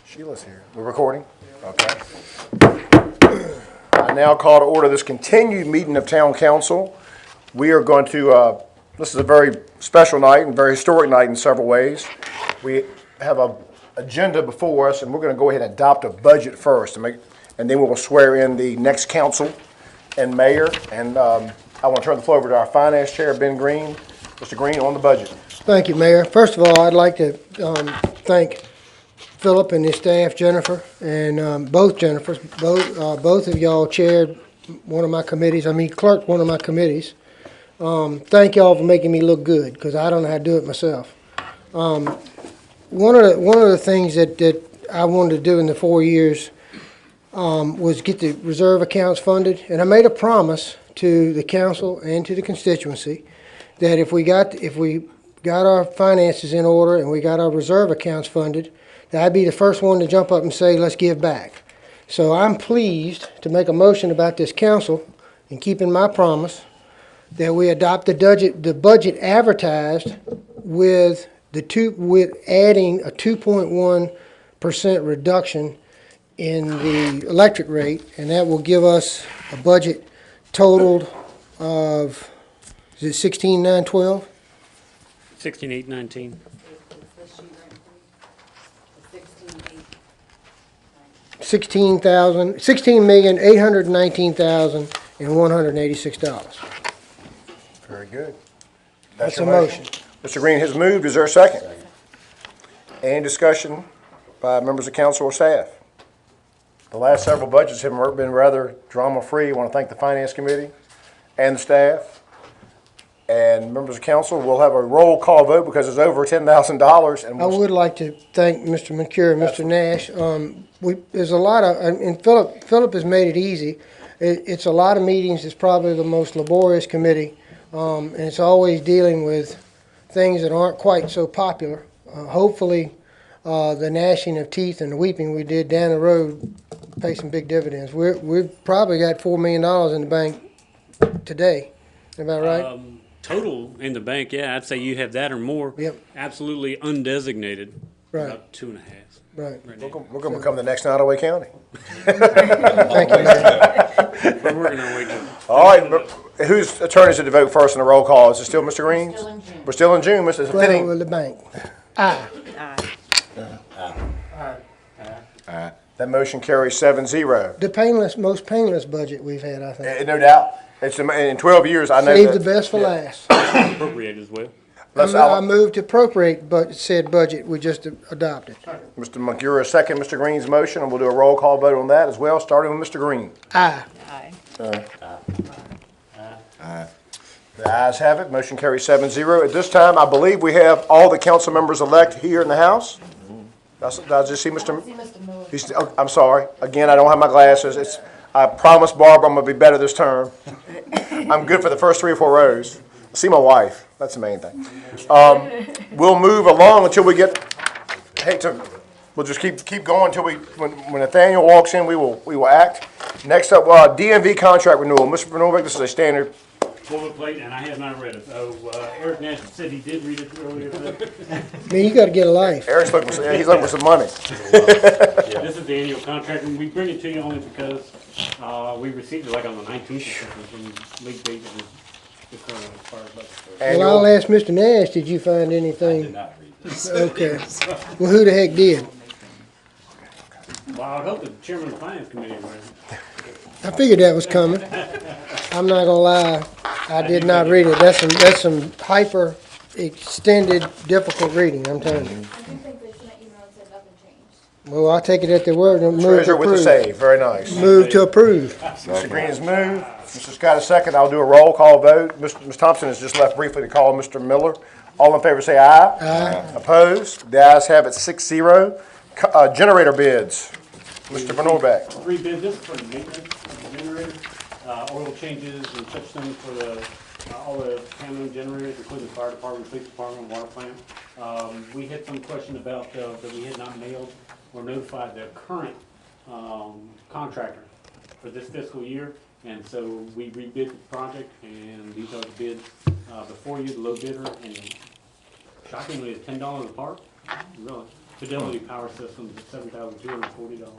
Sheila's here. We're recording? Okay. I now call to order this continued meeting of Town Council. We are going to, this is a very special night and very historic night in several ways. We have an agenda before us, and we're going to go ahead and adopt a budget first, and then we will swear in the next council and mayor. And I want to turn the floor over to our finance chair, Ben Green. Mr. Green, on the budget. Thank you, Mayor. First of all, I'd like to thank Philip and his staff, Jennifer, and both Jennifers. Both of y'all chaired one of my committees. Clerked one of my committees. Thank y'all for making me look good, because I don't know how to do it myself. One of the things that I wanted to do in the 4 years was get the reserve accounts funded, and I made a promise to the council and to the constituency that if we got our finances in order and we got our reserve accounts funded, that I'd be the first one to jump up and say, let's give back. So I'm pleased to make a motion about this council and keeping my promise that we adopt the budget advertised with adding a 2.1% reduction in the electric rate, and that will give us a budget totaled of, is it 16,912? 16,819. 16,819,186. Very good. That's your a motion. Mr. Green has moved. Is there a second? Any discussion by members of council or staff? The last several budgets have been rather drama-free. I want to thank the finance committee and the staff. And members of council, we'll have a roll call vote because it's over $10,000. And I would like to thank Mr. McCure and Mr. Nash. There's a lot of, and Philip has made it easy. It's a lot of meetings. It's probably the most laborious committee. And it's always dealing with things that aren't quite so popular. Hopefully, the gnashing of teeth and the weeping we did down the road pay some big dividends. We've probably got $4 million in the bank today. Am I right? Total in the bank, yeah, I'd say you have that or more. Yep. Absolutely undesignated. Right. About 2.5. Right. now. we're going to become the next Nottoway County. Thank you, Mayor. But we're going to wait till. All right, but whose attorney is to vote first in the roll call? Is it still Mr. Green's? We're still in June, Mr. Well, Fitting. with the bank. Aye. That motion carries 7-0. The most painless budget we've had, I think. No doubt. It's in 12 years, I know Save the that. best for last. Appropriate as well. I moved to appropriate said budget we just adopted. Mr. McGurr, second Mr. Green's motion, and we'll do a roll call vote on that as well, starting with Mr. Green. Aye. The ayes have it. Motion carries 7-0. At this time, I believe we have all the council members-elect here in the House. Did I just see Mr. Miller? I'm sorry. Again, I don't have my glasses. I promised Barbara I'm going to be better this term. I'm good for the first 3 or 4 rows. See my wife. That's the main thing. We'll move along until we get. We'll just keep going until when Nathaniel walks in, we will act. Next up, DMV contract renewal. Mr. Renewal, this is a standard. Boilerplate, and I have not read it. Eric Nash said he did read it earlier today. Man, you got to get a life. Eric's looking for some money. This is the annual contract, and we bring it to you only because we received it like on the 19th from League Date and the current as far as budget. Well, I'll ask Mr. Nash, did you find anything? I did not read this. Okay. Well, who the heck did? Well, I would hope the chairman of the finance committee read it. I figured that was coming. I'm not gonna lie, I did not read it. That's some hyper extended, difficult reading, I'm telling you. I think they sent email and said nothing changed. Well, I'll take it at their word and move to Treasurer with the approve. save. Very nice. Move to approve. Mr. Green has moved. Mr. Scott is second. I'll do a roll call vote. Ms. Thompson has just left briefly to call Mr. Miller. All in favor say aye. Aye. Opposed? The ayes have it 6-0. Generator bids. Mr. Van Orbeck. 3 bids, this is for the maintenance of the generator, oil changes and such things for all the Cameron generators, including the fire department, police department, water plant. We had some question about that we had not mailed or notified the current contractor for this fiscal year. And so we rebid the project, and these are the bids before you, the low bidder, and shockingly, it's $10 a part, really. Fidelity Power Systems at $7,240.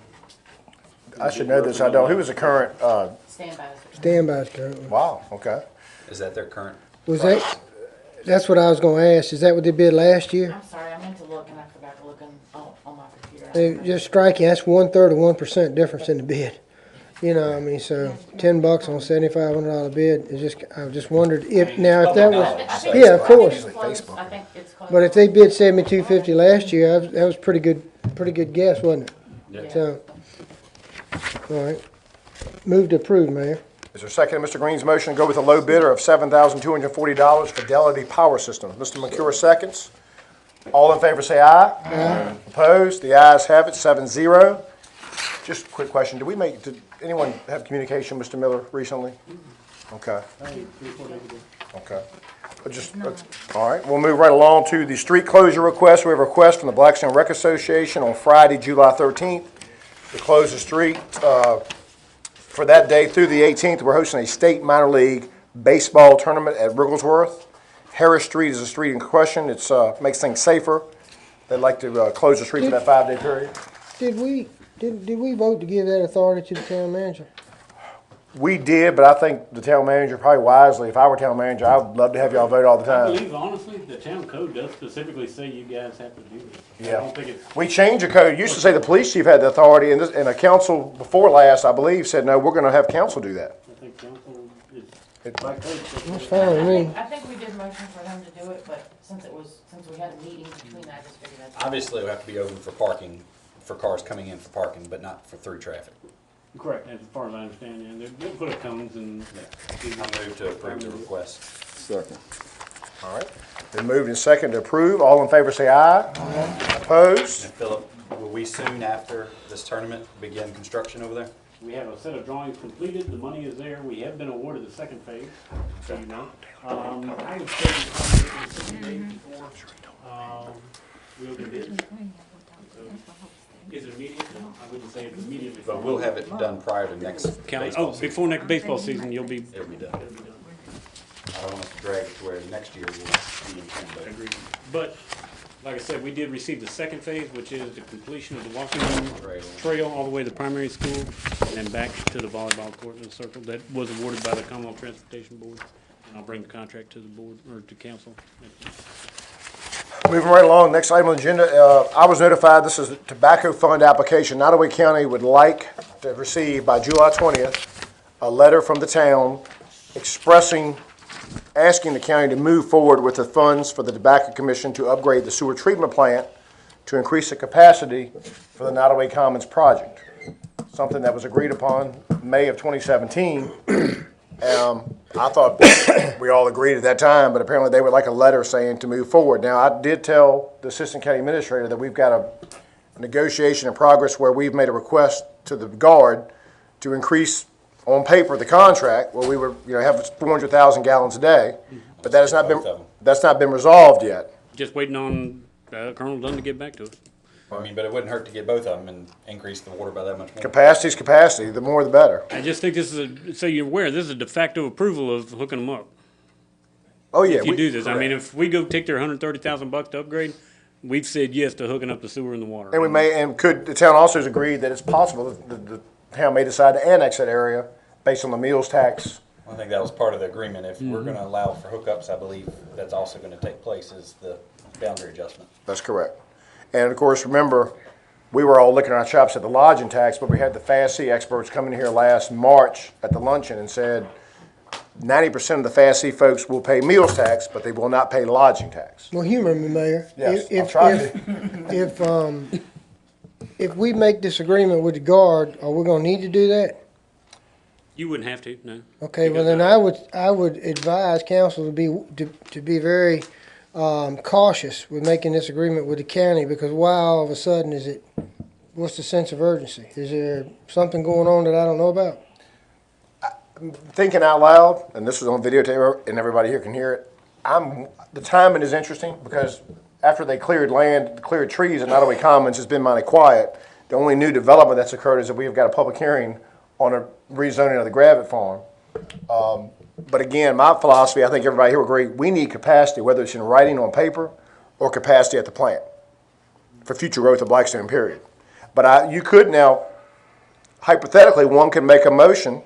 I should know this, I don't. Who was the current, Standby's currently. wow, okay. Is that their current? Was that, that's what I was gonna ask. Is that what they bid last year? I'm sorry, I meant to look and I forgot to look on my computer. They just striking, that's 1/3 of 1% difference in the bid. You know, I mean, so $10 on $7,500 bid, is just, I just wondered if, now if that was, I think yeah, of it's- I think course. it's close. I think it's close. But if they bid 7250 last year, that was pretty good guess, wasn't it? Yeah. So, all right. Move to approve, Mayor. Is there a second to Mr. Green's motion to go with a low bidder of $7,240, Fidelity Power Systems? Mr. McCure seconds. All in favor say aye. Aye. Opposed? The ayes have it, 7-0. Just a quick question, did anyone have communication, Mr. Miller, recently? Okay. Okay. All right, we'll move right along to the street closure request. We have a request from the Blackstone Rec Association on Friday, July 13th, to close the street. For that day through the 18th, we're hosting a state minor league baseball tournament at Wigglesworth. Harris Street is the street in question. It's makes things safer. They'd like to close the street for that 5-day period. Did we vote to give that authority to the town manager? We did, but I think the town manager probably wisely, if I were town manager, I would love to have y'all vote all the I time. believe honestly, the town code does specifically say you guys have to do this. I Yeah. don't think it's, We changed the code. It used to say the police chief had the authority, and a council before last, I believe, said, no, we're gonna have council do that. I think council is, by code. That's fine with me. I think we did motion for them to do it, but since we had a meeting between that, I just figured that's. Obviously, it would have to be open for parking, for cars coming in for parking, but not for through traffic. Correct, as far as I understand, yeah, they'll put up cones and. I move to approve the request. Second. All right. Been moved and seconded to approve. All in favor say aye. Aye. Opposed? And Philip, will we soon after this tournament begin construction over there? We have a set of drawings completed, the money is there, we have been awarded the second phase, so you know. I would say probably 60 days before, we'll get it. So, is it immediate? No, I wouldn't say it's immediately. But we'll have it done prior to next County, baseball oh, season. before next baseball season, it'll be It'll be done. done. I don't want us to drag it to where next year we'll be in Canada. Agreed. But, like I said, we did receive the second phase, which is the completion of the walking trail all the way to the primary school, and then back to the volleyball court in the circle. That was awarded by the Commonwealth Transportation Board, and I'll bring the contract to the board, or to council. Moving right along, next item on the agenda, I was notified this is a tobacco fund application. Nottaway County would like to receive by July 20th, a letter from the town asking the county to move forward with the funds for the Tobacco Commission to upgrade the sewer treatment plant to increase the capacity for the Nottaway Commons project. Something that was agreed upon May of 2017. I thought we all agreed at that time, but apparently they would like a letter saying to move forward. Now, I did tell the Assistant County Administrator that we've got a negotiation in progress where we've made a request to the Guard to increase on paper the contract where we would, have 400,000 gallons a day, but that's not been resolved yet. Just waiting on Colonel Dunn to get back to us. I mean, but it wouldn't hurt to get both of them and increase the water by that much more. Capacity's capacity. The more, the better. I just think this is so you're aware, this is a de facto approval of hooking them up. Oh yeah, If you do this, I mean, if we go take their $130,000 to upgrade, we've said yes to hooking up the sewer and the water. and we may, and the town also has agreed that it's possible that the town may decide to annex that area based on the meals tax. I think that was part of the agreement. If we're gonna allow for hookups, I believe that's also gonna take place is the boundary adjustment. That's correct. And of course, remember, we were all licking our chops at the lodging tax, but we had the FAST experts come in here last March at the luncheon and said 90% of the FAST folks will pay meals tax, but they will not pay lodging tax. Well, humor me, Mayor. Yes, If- I'll try If we make this agreement with the Guard, are we gonna need to do that? You wouldn't have to, no. Okay, well then I would advise council to be very cautious with making this agreement with the county, because why all of a sudden what's the sense of urgency? Is there something going on that I don't know about? Thinking out loud, and this is on videotape and everybody here can hear it, the timing is interesting because after they cleared land, cleared trees at Nottaway Commons, it's been mighty quiet. The only new development that's occurred is that we've got a public hearing on a rezoning of the Gravett Farm. But again, my philosophy, I think everybody here will agree, we need capacity, whether it's in writing on paper or capacity at the plant. for future growth of Blackstone, period. But you could now, hypothetically, one can make a motion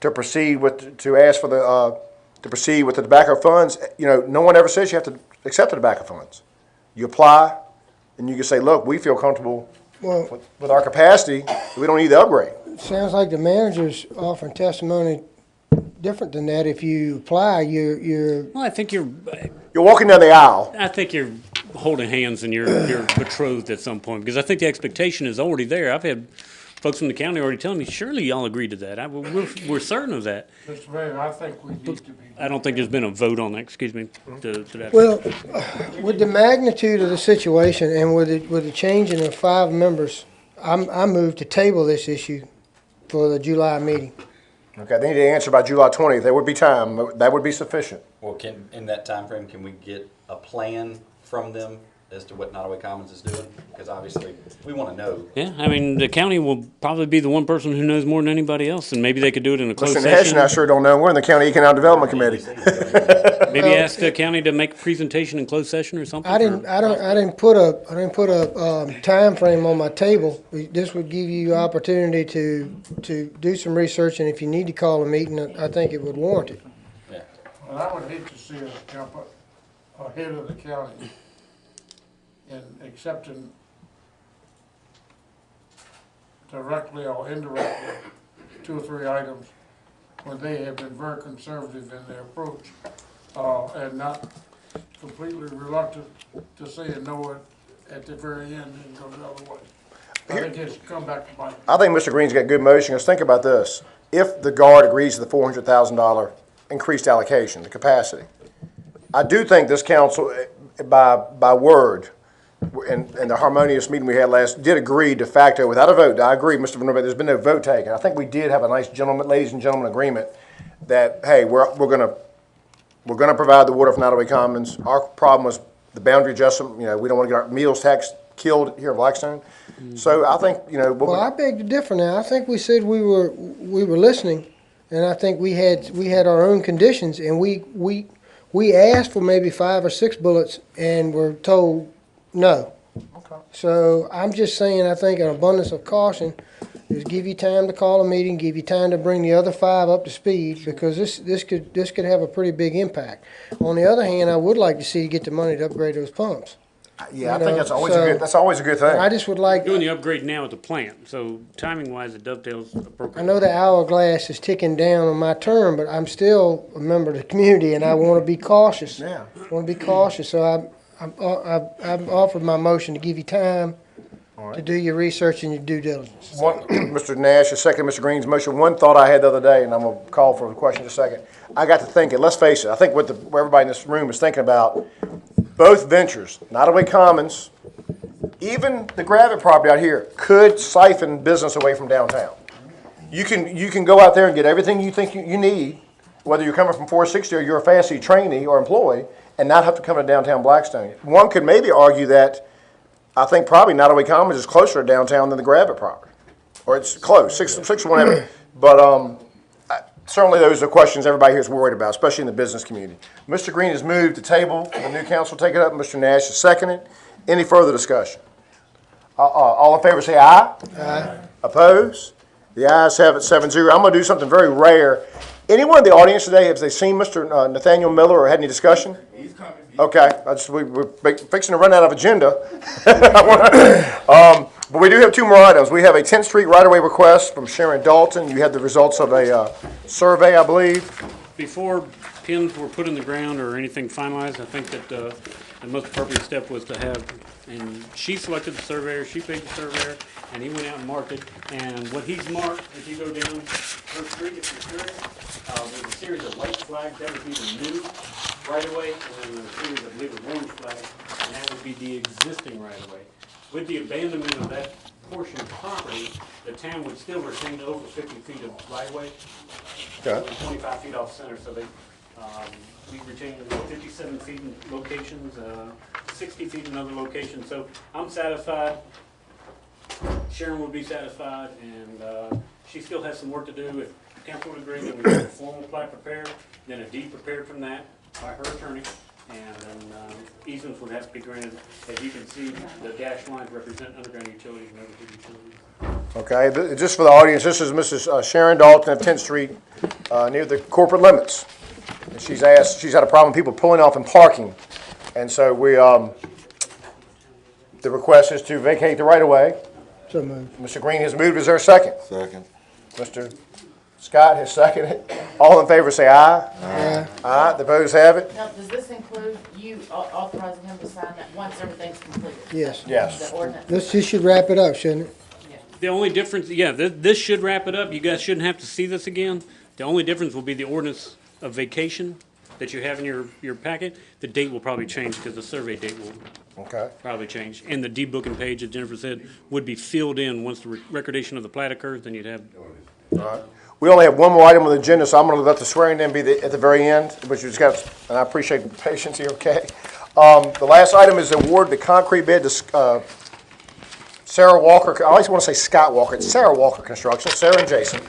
to proceed with, to ask for the, to proceed with the tobacco funds. You know, no one ever says you have to accept the tobacco funds. You apply, and you can say, look, we feel comfortable Well, with our capacity, we don't need the upgrade. sounds like the manager's offering testimony different than that. If you apply, you're Well, I think you're Walking down the aisle. holding hands and you're betrothed at some point, because I think the expectation is already there. I've had folks from the county already telling me, surely y'all agreed to that. We're certain of that. Mr. Mayor, I think we need to be. I don't think there's been a vote on that, excuse me, to that. Well, with the magnitude of the situation and with the changing of 5 members, I moved to table this issue for the July meeting. Okay, they need to answer by July 20th. There would be time. That would be sufficient. Well, in that time frame, can we get a plan from them as to what Nottaway Commons is doing? Because obviously, we want to know. Yeah, I mean, the county will probably be the one person who knows more than anybody else, and maybe they could do it in a closed Mr. Nash and I session. sure don't know. We're in the County Economic Development Committee. Maybe ask the county to make a presentation in closed session or something. I didn't put a time frame on my table. This would give you opportunity to do some research, and if you need to call a meeting, I think it would warrant it. Yeah. Well, I would hate to see us jump ahead of the county in accepting directly or indirectly 2 or 3 items when they have been very conservative in their approach, and not completely reluctant to say a no at the very end and go the other way. I think it's come back to bite. I think Mr. Green's got good motion. Let's think about this. If the Guard agrees to the $400,000 increased allocation, the capacity, I do think this council, by word, in the harmonious meeting we had last, did agree de facto without a vote. I agree, Mr. Van Rooyen, there's been no vote taken. I think we did have a nice gentleman, ladies and gentlemen, agreement that, hey, we're gonna provide the water from Nottaway Commons. Our problem was the boundary adjustment. You know, we don't want to get our meals tax killed here in Blackstone. So I think, you know, Well, I beg to differ now. I think we said we were listening, and I think we had our own conditions, and we asked for maybe 5 or 6 bullets and were told no. Okay. So I'm just saying, I think an abundance of caution is give you time to call a meeting, give you time to bring the other 5 up to speed, because this could have a pretty big impact. On the other hand, I would like to see you get the money to upgrade those pumps. yeah, I you think know, that's always a good thing. I just would like, Doing the upgrade now at the plant, so timing wise, it dovetails I appropriately. know the hourglass is ticking down on my term, but I'm still a member of the community, and I want to be cautious. Yeah. I want to be cautious, so I've offered my motion to give you time to do your research and your due diligence. Mr. Nash, a second, Mr. Green's motion. One thought I had the other day, and I'm gonna call for a question in a second. I got to thinking, let's face it, I think what everybody in this room is thinking about, both ventures, Nottaway Commons, even the Gravit property out here, could siphon business away from downtown. You can go out there and get everything you think you need, whether you're coming from 460 or you're a fancy trainee or employee, and not have to come to downtown Blackstone. One could maybe argue that I think probably Nottaway Commons is closer to downtown than the Gravit property. Or it's close, six whatever. But certainly those are questions everybody here is worried about, especially in the business community. Mr. Green has moved to table. The new council take it up. Mr. Nash has seconded. Any further discussion? All in favor say aye. Aye. Opposed? The ayes have it 7-0. I'm going to do something very rare. Anyone in the audience today, have they seen Mr. Nathaniel Miller or had any discussion? He's coming. Okay, we're fixing to run out of agenda. But we do have 2 more items. We have a 10th Street right-of-way request from Sharon Dalton. You had the results of a survey, I believe. Before pins were put in the ground or anything finalized, I think that the most appropriate step was to have, and she selected the surveyor, she paid the surveyor, and he went out and marked it. And what he's marked, if you go down her street, if you're curious, there's a series of white flags, that would be the new right-of-way, and then there's a series, I believe, of orange flags, and that would be the existing right-of-way. With the abandonment of that portion of property, the town would still retain over 50 feet of right-of-way. Okay. 25 feet off center, so we retain 57 feet in locations, 60 feet in other locations. So I'm satisfied, Sharon would be satisfied, and she still has some work to do. If council would agree, then we get a formal plat prepared, then a deed prepared from that by her attorney, And then easements would have to be granted. As you can see, the dashed lines represent underground utilities and overhead utilities. Okay, just for the audience, this is Mrs. Sharon Dalton of 10th Street, near the corporate limits. And she's had a problem with people pulling off and parking. And so the request is to vacate the right-of-way. So moved. Mr. Green has moved. Is there a second? Second. Mr. Scott has seconded. All in favor say aye. Aye. Aye. The opposed have it. Now, does this include you authorizing him to sign that once everything's completed? Yes. Yes. The ordinance? This should wrap it up, shouldn't it? The only difference, yeah, this should wrap it up. You guys shouldn't have to see this again. The only difference will be the ordinance of vacation that you have in your packet. The date will probably change because the survey date will Okay. probably change. And the debooking page, as Jennifer said, would be filled in once the recordation of the plat occurs, then you'd have. We only have one more item on the agenda, so I'm going to let the swearing in be at the very end, but you just got, and I appreciate the patience here, okay? The last item is award the concrete bid to Sarah Walker, I always want to say Scott Walker, it's Sarah Walker Construction, Sarah and Jason.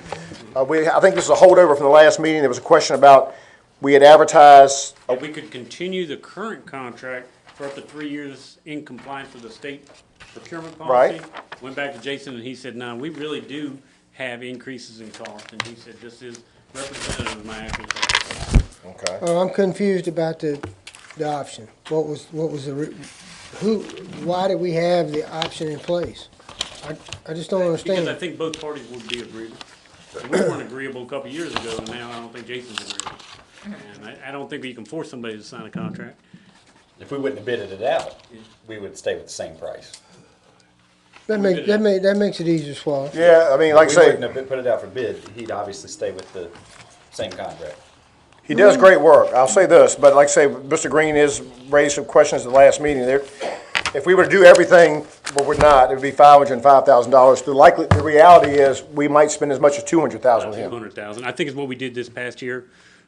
I think this is a holdover from the last meeting. There was a question about, we had advertised, We could continue the current contract for up to 3 years in compliance with the state procurement policy. Right. Went back to Jason and he said, no, we really do have increases in cost. And he said, this is representative of my actual cost. okay. I'm confused about the option. What was why did we have the option in place? I just don't Because I understand. think both parties would be agreeable. And we weren't agreeable a couple of years ago, and now I don't think Jason's agreeable. And I don't think you can force somebody to sign a contract. If we wouldn't have bidded it out, we would stay with the same price. That makes it easier to swallow. Yeah, I mean, like I If we say, wouldn't have put it out for bid, he'd obviously stay with the same contract. he does great work. I'll say this, but like I say, Mr. Green is raised some questions at the last meeting. If we were to do everything, but we're not, it would be $505,000. The reality is, we might spend as much as $200,000 with him. 200,000. I think is what we did this past year.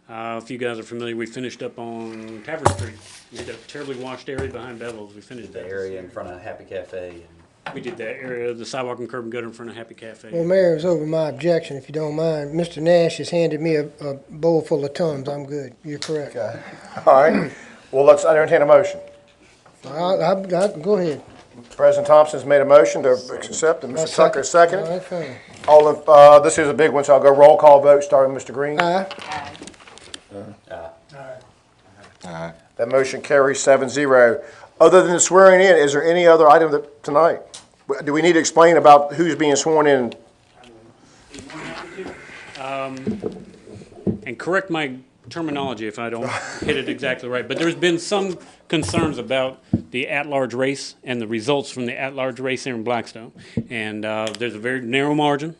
If you guys are familiar, we finished up on Tavern Street. We did a terribly washed area behind Bevel's. We finished The that. area in front of Happy Cafe. We did that area, the sidewalk and curb and gutter in front of Happy Well, Cafe. Mayor, it's over my objection, if you don't mind. Mr. Nash has handed me a bowl full of Tums. I'm good. You're correct. Okay. All right. Well, let's entertain a motion. Go ahead. President Thompson's made a motion to accept, and I'll Mr. Tucker second. seconded. All right, fine. This is a big one, so I'll go roll call vote, starting with Mr. Green. Aye. Aye. That motion carries 7-0. Other than the swearing in, is there any other item tonight? Do we need to explain about who's being sworn in? And correct my terminology if I don't hit it exactly right, but there's been some concerns about the at-large race and the results from the at-large race here in Blackstone. And there's a very narrow margin.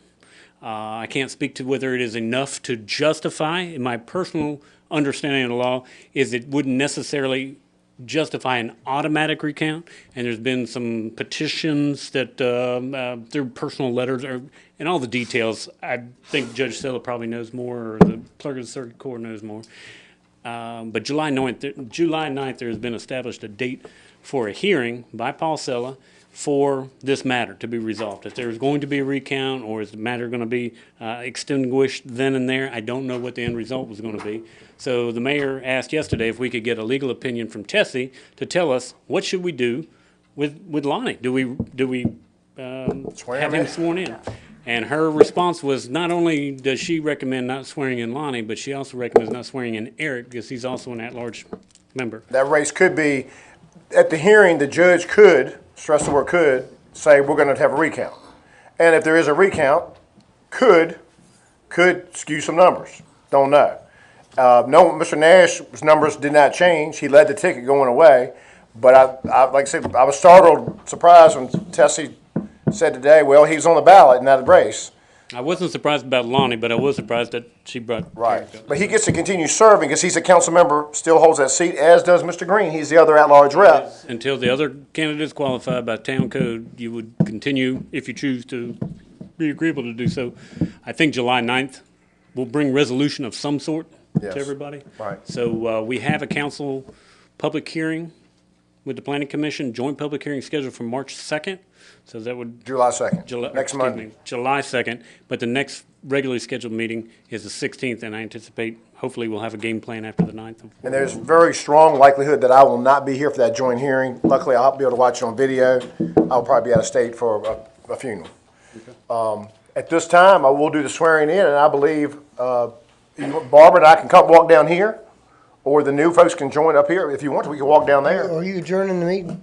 I can't speak to whether it is enough to justify. In my personal understanding of the law is it wouldn't necessarily justify an automatic recount, and there's been some petitions that through personal letters and all the details. I think Judge Sella probably knows more, or the clerk of the circuit court knows more. But July 9th, there has been established a date for a hearing by Paul Sella for this matter to be resolved. If there's going to be a recount, or is the matter going to be extinguished then and there, I don't know what the end result was going to be. So the mayor asked yesterday if we could get a legal opinion from Tessie to tell us what should we do with Lonnie. Do we have him sworn in? And her response was, not only does she recommend not swearing in Lonnie, but she also recommends not swearing in Eric because he's also an at-large member. That race could be, at the hearing, the judge could, stress the word could, say we're going to have a recount. And if there is a recount, could skew some numbers. Don't know. No, Mr. Nash's numbers did not change. He led the ticket going away. But I like I said, I was startled, surprised when Tessie said today, well, he's on the ballot in that race. I wasn't surprised about Lonnie, but I was surprised that she brought Eric up. But he gets to continue serving because he's a council member, still holds that seat, as does Mr. Green. He's the other at-large rep. Until the other candidates qualified by town code, you would continue, if you choose to be agreeable to do so. I think July 9th will bring resolution of some sort Yes. to everybody. Right. So we have a council public hearing with the planning commission, joint public hearing scheduled for March 2nd. So that would, July 2nd, July. next excuse Monday. me, July 2nd, but the next regularly scheduled meeting is the 16th, and I anticipate, hopefully, we'll have a game plan after the 9th. And there's very strong likelihood that I will not be here for that joint hearing. Luckily, I'll be able to watch it on video. I'll probably be out of state for a funeral. At this time, I will do the swearing in, and I believe Barbara and I can come walk down here, or the new folks can join up here. If you want to, we can walk down there. Are you adjourning the meeting?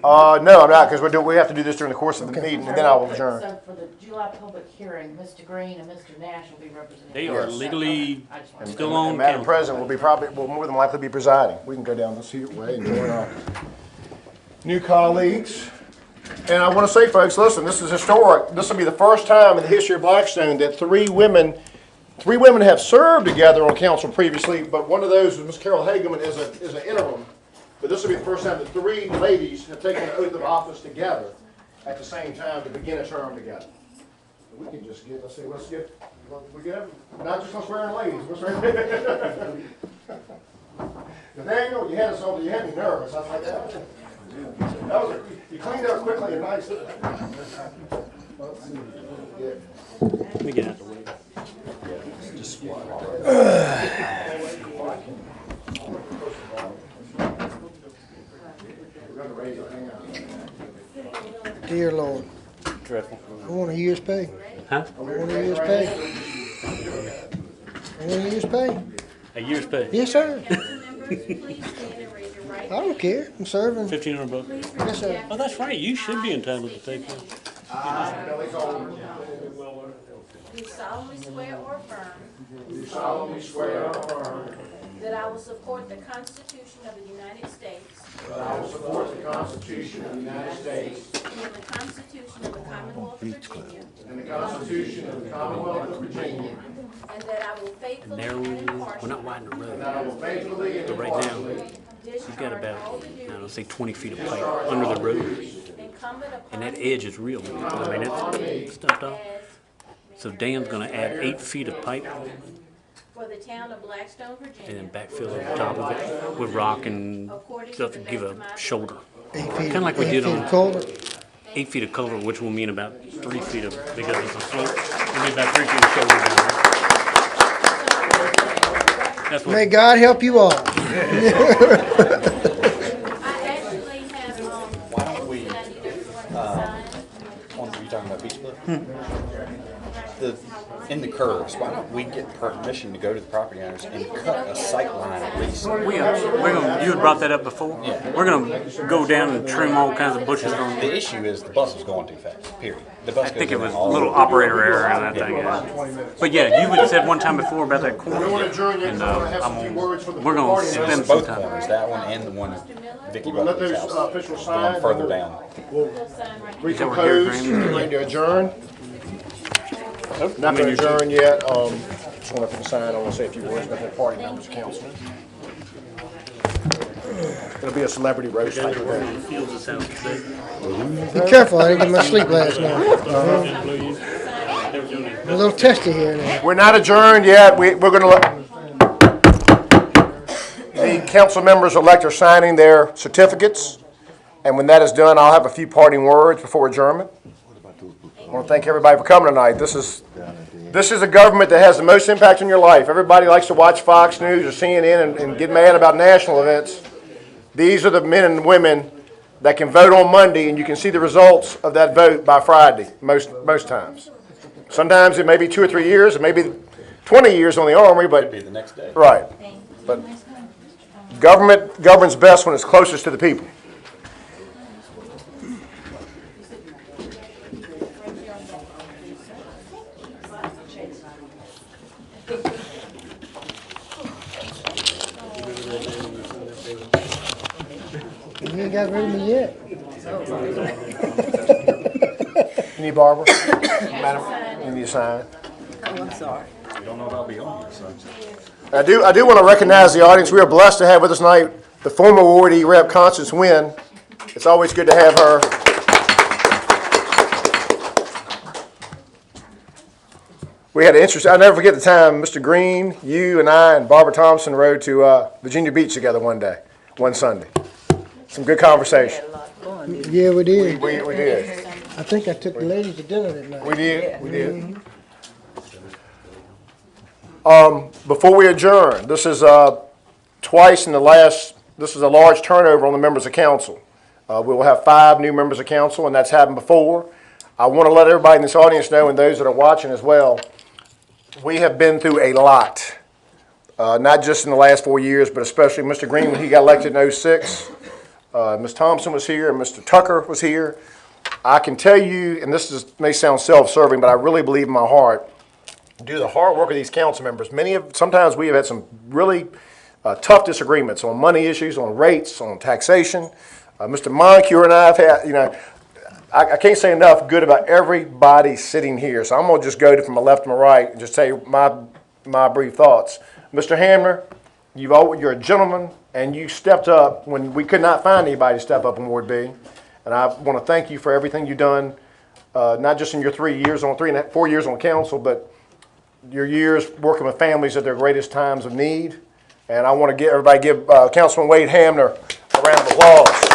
No, I'm not, because we have to do this during the course of the meeting, and then I will adjourn. So for the July public hearing, Mr. Green and Mr. Nash will be representing. They are legally I just wanted to- still on And Madam council. President will more than likely be presiding. We can go down this here way and join our new colleagues. And I want to say, folks, listen, this is historic. This will be the first time in the history of Blackstone that three women have served together on council previously, but one of those was Ms. Carol Hageman is an interim. But this will be the first time that three ladies have taken the oath of office together at the same time to begin a term together. We can just get, we get, not just on swearing ladies, we're swearing. Nathaniel, you had me nervous. I was like, you cleaned up quickly and nice. Let me get out the way. Dear Lord, Dreadful. I want a year's pay. Huh? I want a year's pay. I want a year's pay. A year's pay. Yes, sir. Council members, please stand and raise your right I don't care. I'm serving. 1,500 bucks. Please Yes, repeat sir. after Oh, that's right. You should be entitled to take that. Do solemnly swear or affirm Do solemnly swear or affirm that I will support the Constitution of the United States that I will support the Constitution of the United States and the Constitution of the Commonwealth of Virginia, and the Constitution of the Commonwealth of Virginia, and that I will faithfully Narrow, and we're not impartially widening the road. that I will faithfully and But right now, impartially you've got discharge about, all the I don't know, duties say 20 feet of pipe under the road. incumbent upon And that me edge is real. I mean, it's stuffed off. as So Dan's gonna add 8 feet of pipe for the town of Blackstone, and Virginia, then backfill over top of it with rock and stuff to give a shoulder. 8 feet. Kinda like we 8 did feet on- of culvert. 8 feet of culvert, which will mean about 3 feet of, because it's a slope, it'll be about 3 feet of shoulder down there. That's May what, God help you all. I actually have, Why don't we, that I need everyone to sign. were you talking about Beach Club? In the curves, why don't we get permission to go to the property owners and cut a sight line at least? we're gonna, you had brought that up before? Yeah. We're gonna go down and trim all kinds of bushes on. The issue is the bus is going too fast, period. The bus I think goes it was in a all little over. operator error on that thing, yeah. But yeah, you had said one time before about that corner. We want to adjourn yet, And, because I want to have some few words for the we're gonna party. spend It's some both time. corners, that one and the one at Vicky We'll let Buckley's those house. officials sign. Going further down. We'll sign right here. Recompose, ready to adjourn. Not going to adjourn yet. Just want to sign. I want to say a few words about the party members, council. It'll be a celebrity roast type of thing. Fields of sound. Be careful, I didn't get my sleep last night. I'm a little testy here now. We're not adjourned yet. We're going to let the council members elect are signing their certificates. And when that is done, I'll have a few parting words before adjournment. I want to thank everybody for coming tonight. This is a government that has the most impact on your life. Everybody likes to watch Fox News or CNN and get mad about national events. These are the men and women that can vote on Monday, and you can see the results of that vote by Friday, most times. Sometimes it may be 2 or 3 years, it may be 20 years on the Armory, but, Be the next day. right. But government governs best when it's closest to the people. You ain't got rid of me yet. You need Barbara? Madam, you need to sign. You don't know if I'll be on here, so. I do want to recognize the audience. We are blessed to have with us tonight the former awardee Rep. Constance Wynn. It's always good to have her. We had an interesting, I'll never forget the time Mr. Green, you and I and Barbara Thompson rode to Virginia Beach together one Sunday. Some good conversation. Yeah, we did. We did. I think I took the ladies to dinner that night. We did. Before we adjourn, this is twice in the last, this is a large turnover on the members of council. We will have 5 new members of council, and that's happened before. I want to let everybody in this audience know, and those that are watching as well, we have been through a lot. Not just in the last 4 years, but especially Mr. Green when he got elected in 06. Ms. Thompson was here, and Mr. Tucker was here. I can tell you, and may sound self-serving, but I really believe in my heart, due to the hard work of these council members, sometimes we have had some really tough disagreements on money issues, on rates, on taxation. Mr. Moncure and I have had, I can't say enough good about everybody sitting here. So I'm going to just go from my left to my right and just tell you my brief thoughts. Mr. Hamner, you're a gentleman, and you stepped up when we could not find anybody to step up in Ward B. And I want to thank you for everything you've done, not just in your 4 years on council, but your years working with families at their greatest times of need. And I want to give Councilman Wade Hamner a round of applause.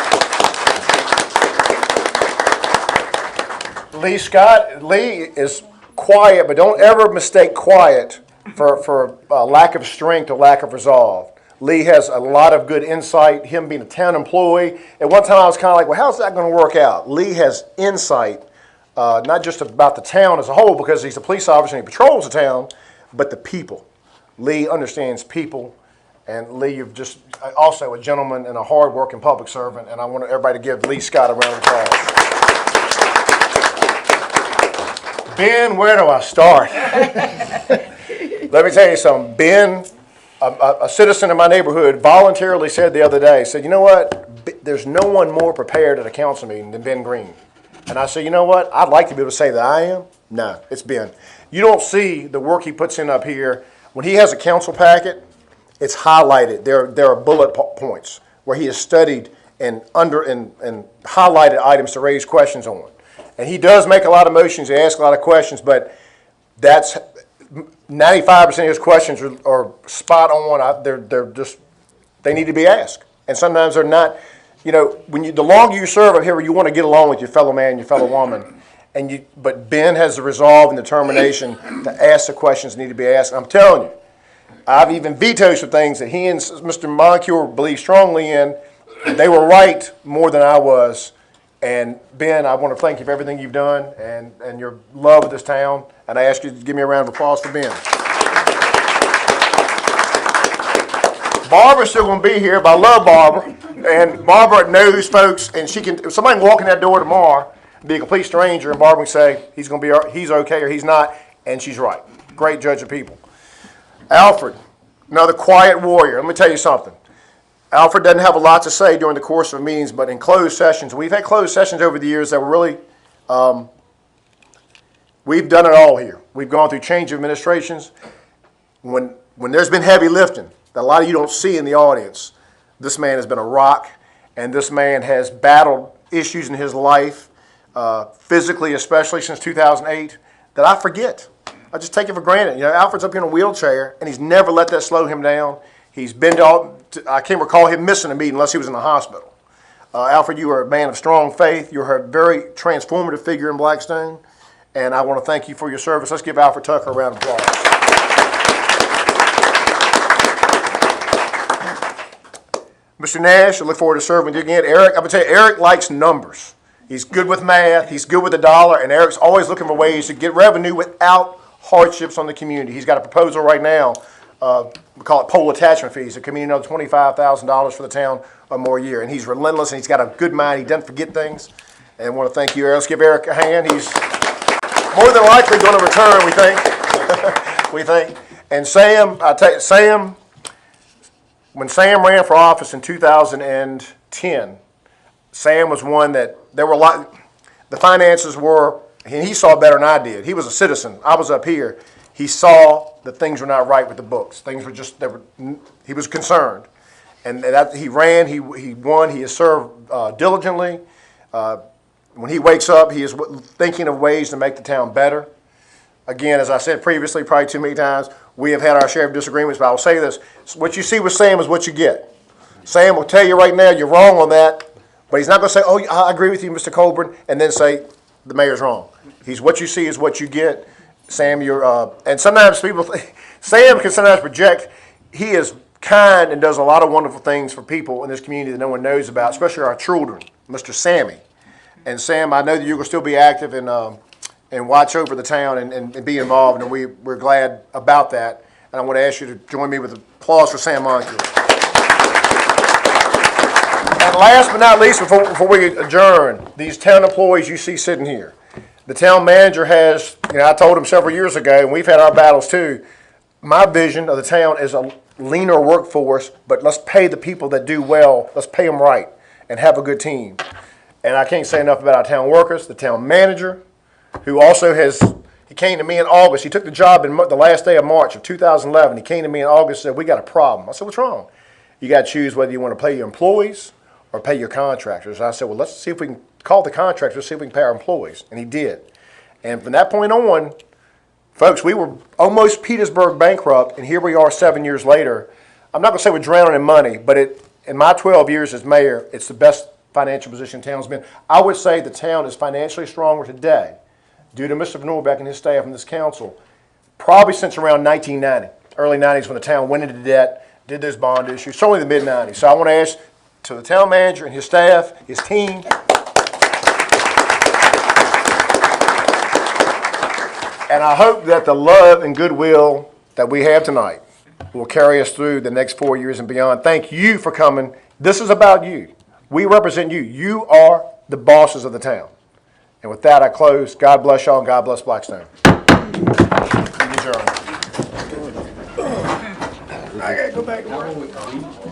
Lee Scott, Lee is quiet, but don't ever mistake quiet for lack of strength or lack of resolve. Lee has a lot of good insight, him being a town employee. At one time I was kind of like, well, how's that going to work out? Lee has insight, not just about the town as a whole, because he's a police officer and he patrols the town, but the people. Lee understands people, and Lee, you're just also a gentleman and a hard-working public servant, and I want everybody to give Lee Scott a round of applause. Ben, where do I start? Let me tell you something. Ben, a citizen in my neighborhood, voluntarily said the other day, said, you know what, there's no one more prepared at a council meeting than Ben Green. And I said, you know what, I'd like to be able to say that I am. No, it's Ben. You don't see the work he puts in up here. When he has a council packet, it's highlighted. There are bullet points where he has studied and highlighted items to raise questions on. And he does make a lot of motions, he asks a lot of questions, but that's 95% of his questions are spot on. They need to be asked. And sometimes they're not, the longer you serve up here, you want to get along with your fellow man, your fellow woman. But Ben has the resolve and determination to ask the questions that need to be asked. I'm telling you, I've even vetoed some things that he and Mr. Moncure believe strongly in. They were right more than I was. And Ben, I want to thank you for everything you've done and your love of this town. And I ask you to give me a round of applause for Ben. Barbara's still going to be here, but I love Barbara. And Barbara knows folks, and if somebody can walk in that door tomorrow, be a complete stranger, and Barbara can say he's okay or he's not, and she's right. Great judge of people. Alfred, another quiet warrior. Let me tell you something. Alfred doesn't have a lot to say during the course of meetings, but in closed sessions, we've had closed sessions over the years that were really, we've done it all here. We've gone through change of administrations. When there's been heavy lifting that a lot of you don't see in the audience, this man has been a rock, and this man has battled issues in his life, physically especially since 2008, that I forget. I just take it for granted. Alfred's up here in a wheelchair, and he's never let that slow him down. He's been I can't recall him missing a meeting unless he was in the hospital. Alfred, you are a man of strong faith. You're a very transformative figure in Blackstone, and I want to thank you for your service. Let's give Alfred Tucker a round of applause. Mr. Nash, I look forward to serving with you again. Eric, I'm going to tell you, Eric likes numbers. He's good with math. He's good with the dollar, and Eric's always looking for ways to get revenue without hardships on the community. He's got a proposal right now. We call it pole attachment fees. It could mean another $25,000 for the town or more a year. And he's relentless, and he's got a good mind. He doesn't forget things. And I want to thank you, Eric. Let's give Eric a hand. He's more than likely going to return, we think. We think. And Sam, I tell you, Sam, when Sam ran for office in 2010, Sam was one that there were a lot, the finances were, and he saw better than I did. He was a citizen. I was up here. He saw that things were not right with the books. Things were just, he was concerned. And he ran, he won, he has served diligently. When he wakes up, he is thinking of ways to make the town better. Again, as I said previously, probably too many times, we have had our share of disagreements, but I will say this. What you see with Sam is what you get. Sam will tell you right now, you're wrong on that, but he's not gonna say, oh, I agree with you, Mr. Colburn, and then say, the mayor's wrong. He's, what you see is what you get. Sam, and sometimes people, Sam can sometimes project, he is kind and does a lot of wonderful things for people in this community that no one knows about, especially our children, Mr. Sammy. And Sam, I know that you're gonna still be active and watch over the town and be involved, and we're glad about that. And I want to ask you to join me with applause for Sam Moncur. And last but not least, before we adjourn, these town employees you see sitting here. The town manager has, I told him several years ago, and we've had our battles too, my vision of the town is a leaner workforce, but let's pay the people that do well, let's pay them right, and have a good team. And I can't say enough about our town workers, the town manager, who also he came to me in August. He took the job in the last day of March of 2011. He came to me in August and said, we got a problem. I said, what's wrong? You got to choose whether you want to pay your employees or pay your contractors. And I said, well, let's see if we can call the contractors, see if we can pay our employees. And he did. And from that point on, folks, we were almost Petersburg bankrupt, and here we are 7 years later. I'm not going to say we're drowning in money, but in my 12 years as mayor, it's the best financial position the town's been. I would say the town is financially stronger today due to Mr. Norbeck and his staff and this council, probably since around 1990, early 90s when the town went into debt, did those bond issues, certainly the mid-90s. So I want to ask to the town manager and his staff, his team, and I hope that the love and goodwill that we have tonight will carry us through the next 4 years and beyond. Thank you for coming. This is about you. We represent you. You are the bosses of the town. And with that, I close. God bless y'all and God bless Blackstone. Adjourned. I gotta go back to work.